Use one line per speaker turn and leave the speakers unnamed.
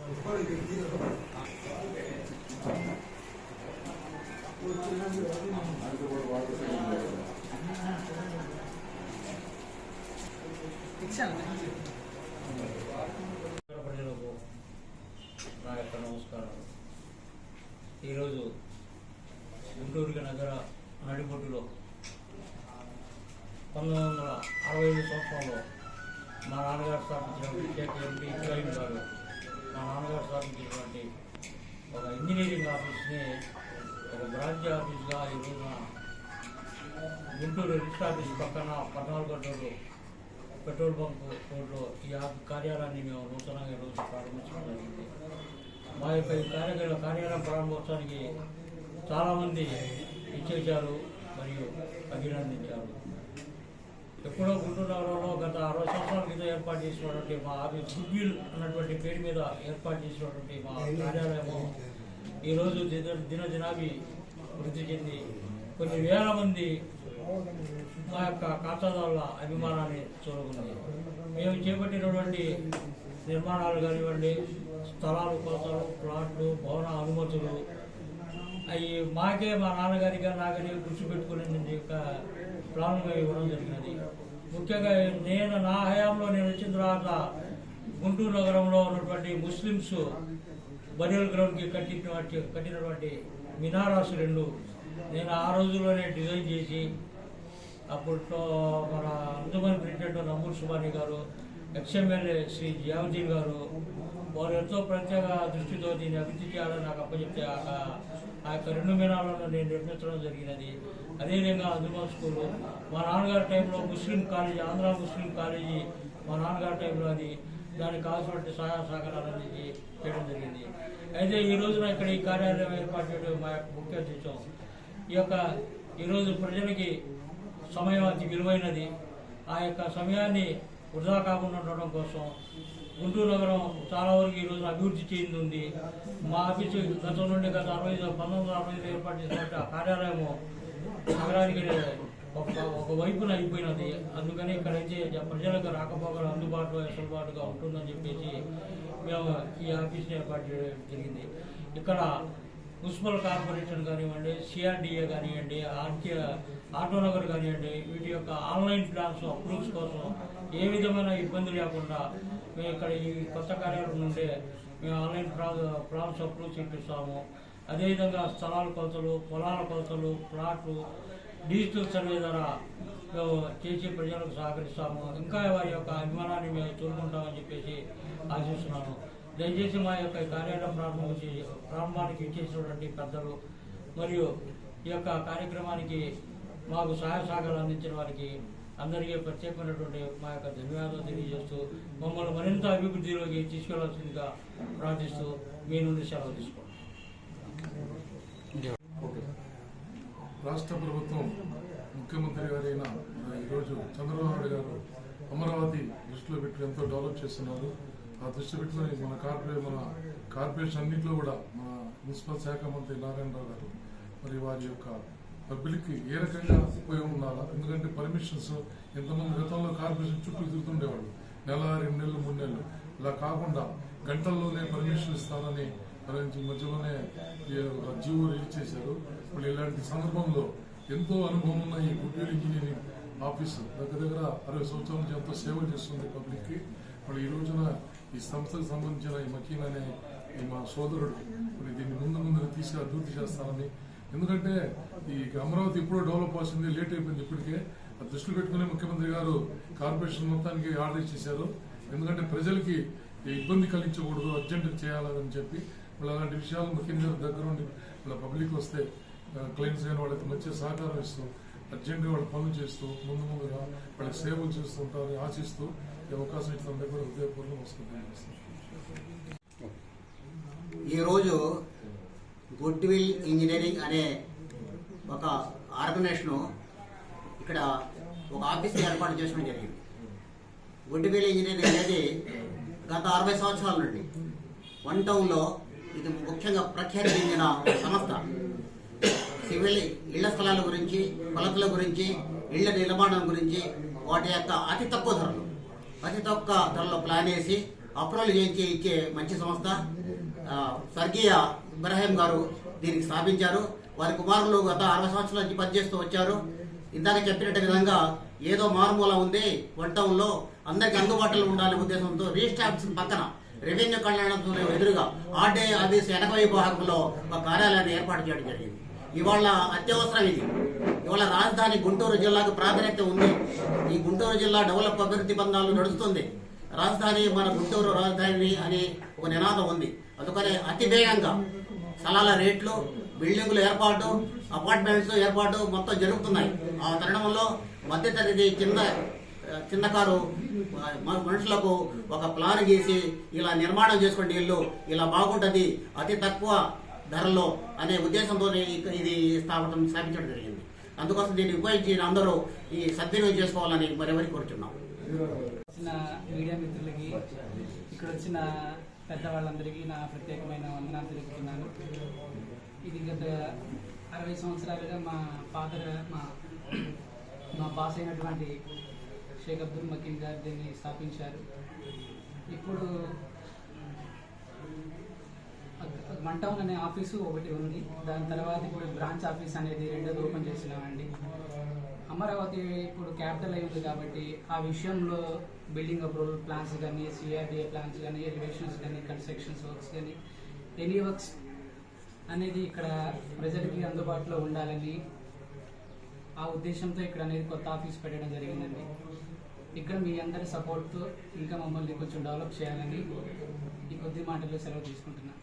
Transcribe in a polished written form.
ప్రజలకు నా యొక్క నమస్కారం. ఈరోజు గుంటూరు నగర నడిబొడ్డులో 1965 సంవత్సరంలో మా నాన్నగారు స్థాపించినటువంటి కేఎంపీ ఇబ్రాహీం గారు మా నాన్నగారు స్థాపించినటువంటి ఒక ఇంజనీరింగ్ ఆఫీస్ని ఒక బ్రాంచ్ ఆఫీస్గా ఈ రోజున గుంటూరు రిజిస్టర్ ఆఫీస్ పక్కన 14 గంటలు పెట్రోల్ బంక్ రోడ్లో ఈ కార్యాలయాన్ని మేము నూతనంగా ఈరోజు ప్రారంభించడం జరిగింది. మా యొక్క ఈ కార్యాలయం ప్రారంభోత్సవానికి చాలామంది ఇచ్చేశారు మరియు అభినందించారు. ఎప్పుడో గుంటూరు నగరంలో గత 60 సంవత్సరాల క్రితం ఏర్పాటు చేసినటువంటి మా ఆఫీస్ గుడ్విల్ అన్నటువంటి పేరు మీద ఏర్పాటు చేసినటువంటి మా కార్యాలయము ఈరోజు దినదినాభి వృద్ధి చెంది కొన్ని వేల మంది మా యొక్క ఖాతాదారుల అభిమానాన్ని చూరగొన్నది. మేము చేపట్టినటువంటి నిర్మాణాలు కానివ్వండి, స్థలాలు, కొలతలు, ప్లాట్లు, భవన అనుమతులు అవి మాకే మా నాన్నగారిగా నాగరి దృష్టి పెట్టుకునే యొక్క ప్లాన్గా ఇవ్వడం జరిగినది. ముఖ్యంగా నా హయాంలో నేను వచ్చిన తర్వాత గుంటూరు నగరంలో ఉన్నటువంటి ముస్లిమ్స్ బరియల్ గ్రౌండ్కి కట్టినటువంటి మినారాస్ 2 నేను ఆ రోజుల్లోనే డిజైన్ చేసి అప్పట్లో మన అంజుమన్ ప్రెసిడెంట్ నమూర్ సుబానీ గారు, ఎక్స్ఎమ్మెల్యే శ్రీ జియావుద్దీన్ గారు వారు ఎంతో ప్రత్యేక దృష్టితో దీన్ని అభివృద్ధి చేయాలని నాకు అప్పచెప్తే ఆ యొక్క 2 మినాలను నేను నిర్మించడం జరిగినది. అదేవిధంగా అంజుమన్ స్కూలు మా నాన్నగారి టైంలో ముస్లిం కాలేజీ, ఆంధ్ర ముస్లిం కాలేజీ మా నాన్నగారి టైంలో అది దానికి కావాల్సినటువంటి సహాయ సహకారాలు అందించి చేయడం జరిగింది. అయితే ఈ రోజున ఇక్కడ ఈ కార్యాలయం ఏర్పాటు చేయడం మా యొక్క ముఖ్య ఉద్దేశం. ఈరోజు ప్రజలకి సమయం అతి విలువైనది. ఆ యొక్క సమయాన్ని వృధా కాకుండా ఉండడం కోసం గుంటూరు నగరం చాలా వరకు ఈరోజు అభివృద్ధి చెందింది. మా ఆఫీసు గతం నుండి గత 1965 ఏర్పాటు చేసినట్టు ఆ కార్యాలయము నగరానికి ఒక వైపున అయిపోయినది. అందుకని ఇక్కడైతే ప్రజలకు రాకపోకలు అందుబాటులో వెసులుబాటుగా ఉంటుందని చెప్పేసి మేము ఈ ఆఫీస్ని ఏర్పాటు చేయడం జరిగింది. ఇక్కడ మున్సిపల్ కార్పొరేషన్ కానివ్వండి, సిఆర్డిఏ కానివ్వండి, ఆటోనగర్ కానివ్వండి, వీటి యొక్క ఆన్లైన్ ప్లాన్స్ అప్రూవ్స్ కోసం ఏ విధమైన ఇబ్బంది లేకుండా మేము ఇక్కడ ఈ కొత్త కార్యాలయం నుండే మేము ఆన్లైన్ ప్లాన్స్ అప్రూవ్స్ ఇప్పిస్తాము. అదేవిధంగా స్థలాల కొలతలు, పొలాల కొలతలు, ప్లాట్లు డిజిటల్ సర్వే ద్వారా మేము చేసి ప్రజలకు సహకరిస్తాము. ఇంకా వారి యొక్క అభిమానాన్ని మేము చూరుకుంటామని చెప్పేసి ఆశిస్తున్నాను. దయచేసి మా యొక్క కార్యాలయం ప్రారంభానికి ఇచ్చేసినటువంటి పెద్దలు మరియు ఈ యొక్క కార్యక్రమానికి మాకు సహాయ సహకారాలు అందించిన వారికి అందరికీ ప్రత్యేకమైనటువంటి మా యొక్క ధన్యవాదాలు తెలియజేస్తూ మమ్మల్ని మరింత అభివృద్ధిలోకి తీసుకెళ్లాల్సిందిగా ప్రార్థిస్తూ మీ నుండి సెలవు తీసుకోండి.
రాష్ట్ర ప్రభుత్వం ముఖ్యమంత్రి గారైన ఈరోజు చంద్రబాబు నాయుడు గారు అమరావతి దృష్టిలో పెట్టి ఎంతో డెవలప్ చేస్తున్నారు. ఆ దృష్టి పెట్టుకుని మన కార్పొరేషన్ అన్నింటిలో కూడా మన మున్సిపల్ శాఖ మంత్రి నారాయణరావు గారు మరి వారి యొక్క పబ్లిక్కి ఏ రకంగా ఉపయోగం ఉండాలా. ఎందుకంటే పర్మిషన్స్ ఎంతమంది గతంలో కార్పొరేషన్ చుట్టూ తిరుగుతుండేవాళ్ళు, నెల 2 నెలలు 3 నెలలు ఇలా కాకుండా గంటల్లోనే పర్మిషన్ ఇస్తారని మధ్యలోనే జీవో రిలీజ్ చేశారు. ఇప్పుడు ఇలాంటి సందర్భంలో ఎంతో అనుభవం ఉన్న ఈ గుడ్విల్ ఇంజనీరింగ్ ఆఫీసు దగ్గర 60 సంవత్సరాల నుంచి ఎంతో సేవలు చేస్తుంది పబ్లిక్కి. ఇప్పుడు ఈ రోజున ఈ సంస్థకు సంబంధించిన ఈ మకీన్ అనే మా సోదరుడు ఇప్పుడు దీన్ని ముందు తీసుకు అభివృద్ధి చేస్తానని, ఎందుకంటే ఈ అమరావతి ఎప్పుడో డెవలప్ అవుతుంది, లేట్ అయిపోయింది. ఇప్పటికే ఆ దృష్టిలో పెట్టుకుని ముఖ్యమంత్రి గారు కార్పొరేషన్ మొత్తానికి ఆర్డర్ ఇచ్చేశారు. ఎందుకంటే ప్రజలకి ఇబ్బంది కలిగించకూడదు, అర్జెంట్ చేయాలని చెప్పి వాళ్ళు అలాంటి విషయాలు ముఖ్యమంత్రి గారి దగ్గర ఉండి వాళ్ళ పబ్లిక్ వస్తే క్లయింట్స్ అయిన వాళ్ళకి మంచి సహకారం ఇస్తూ అర్జెంట్గా వాళ్ళ పనులు చేస్తూ ముందుగా వాళ్ళకి సేవలు చేస్తూ ఉంటారని ఆశిస్తూ ఈ అవకాశం ఇచ్చినందుకు కూడా హృదయపూర్వకంగా నమస్కారం చేస్తాం.
ఈరోజు గుడ్విల్ ఇంజనీరింగ్ అనే ఒక ఆర్గనైజేషన్ ఇక్కడ ఒక ఆఫీస్ ఏర్పాటు చేయడం జరిగింది. గుడ్విల్ ఇంజనీరింగ్ అనేది గత 60 సంవత్సరాల నుండి 1 టౌన్లో ఇది ముఖ్యంగా ప్రఖ్యాతి చెందిన సంస్థ. సివిల్ ఇళ్ల స్థలాల గురించి, కొలతల గురించి, ఇళ్ల నిర్మాణం గురించి వాటి యొక్క అతి తక్కువ ధరలో ప్లాన్ వేసి అప్రూవల్ చేయించి ఇచ్చే మంచి సంస్థ. స్వర్గీయ ఇబ్రాహీం గారు దీనికి స్థాపించారు. వారి కుమారులు గత 60 సంవత్సరాల నుంచి పనిచేస్తూ వచ్చారు. ఇందాక చెప్పినట్టు విధంగా ఏదో మారుమూల ఉంది వన్ టౌన్లో, అందరికి అందుబాటులో ఉండాలనే ఉద్దేశంతో రిజిస్టర్ ఆఫీస్ పక్కన రెవెన్యూ కళ్యాణం ఎదురుగా ఆర్డీఐ ఆఫీస్ ఎడమవైపు భాగంలో ఒక కార్యాలయాన్ని ఏర్పాటు చేయడం జరిగింది. ఇవాళ అత్యవసరం ఇది. ఇవాళ రాజధాని గుంటూరు జిల్లాకు ప్రాధాన్యత ఉంది. ఈ గుంటూరు జిల్లా డెవలప్ అభివృద్ధి బంధాలు నడుస్తుంది. రాజధాని మన గుంటూరు రాజధాని అని ఒక నినాదం ఉంది. అందుకనే అతి వేగంగా స్థలాల రేట్లు, బిల్డింగుల ఏర్పాటు, అపార్ట్మెంట్స్ ఏర్పాటు మొత్తం జరుగుతున్నాయి. ఆ తరుణంలో మధ్యతరగతి చిన్నకారు మనుషులకు ఒక ప్లాన్ గీసి ఇలా నిర్మాణం చేసుకోండి, ఇల్లు ఇలా బాగుంటుంది అతి తక్కువ ధరలో అనే ఉద్దేశంతో ఇది స్థాపించడం జరిగింది. అందుకోసం దీన్ని ఉపయోగించి అందరూ ఈ సద్వినియోగం చేసుకోవాలని మరెవరికి కోరుచున్నాం.
వచ్చిన మీడియా మిత్రులకి, ఇక్కడ వచ్చిన పెద్దవాళ్ళందరికీ నా ప్రత్యేకమైన వందనాలు తెలుపుతున్నాను. ఇది గత 60 సంవత్సరాలుగా మా ఫాదర్ మా బాస్ అయినటువంటి షేక్ అబ్దుల్ మకీమ్ గారు దీన్ని స్థాపించారు. ఇప్పుడు వన్ టౌన్ అనే ఆఫీసు ఒకటి ఉంది. దాని తర్వాత ఇప్పుడు బ్రాంచ్ ఆఫీస్ అనేది రెండోది ఓపెన్ చేసినామండి. అమరావతి ఇప్పుడు క్యాపిటల్ అయింది కాబట్టి ఆ విషయంలో బిల్డింగ్ అప్రూవల్ ప్లాన్స్ కానీ, సిఆర్డిఏ ప్లాన్స్ కానీ, ఎలివేషన్స్ కానీ, కన్స్ట్రక్షన్స్ వర్క్స్ కానీ, ఎనీ వర్క్స్ అనేది ఇక్కడ ప్రజలకి అందుబాటులో ఉండాలని ఆ ఉద్దేశంతో ఇక్కడ అనేది కొత్త ఆఫీస్ పెట్టడం జరిగిందండి. ఇక్కడ మీ అందరి సపోర్ట్తో ఇంకా మమ్మల్ని కొంచెం డెవలప్ చేయాలని ఈ కొద్ది మాటల్లో సెలవు తీసుకుంటున్నాను.